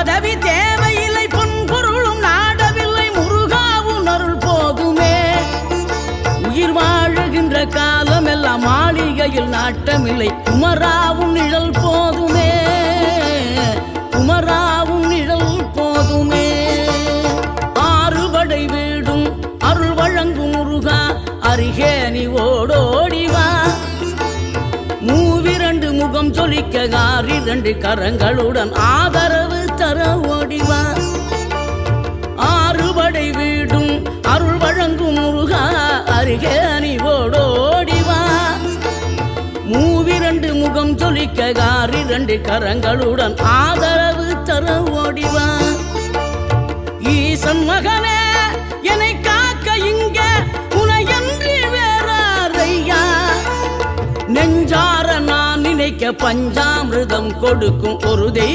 பதவி தேவையில்லை பொன்பொருளும் நாடவில்லை முருகாவும் அருள் போதுமே உயிர் வாழுகின்ற காலம் எல்லாம் மாளிகையில் நாட்டமில்லை குமராவும் நிழல் போதுமே குமராவும் நிழல் போதுமே ஆறுபடை வீடும் அருள் வழங்கும் முருகா அருகே நீ ஓடோடிவா மூவிரண்டு முகம் சொலிக்க ஆறிரண்டு கரங்களுடன் ஆதரவு தர ஓடிவா ஆறுபடை வீடும் அருள் வழங்கும் முருகா அருகே நீ ஓடோடிவா மூவிரண்டு முகம் சொலிக்க ஆறிரண்டு கரங்களுடன் ஆதரவு தர ஓடிவா ஈசன் மகனே என்னை காக்க இங்க உனையன்றி வேறாரையா நெஞ்சார நான் நினைக்க பஞ்சாமிர்தம் கொடுக்கும் ஒரு தெய்வம்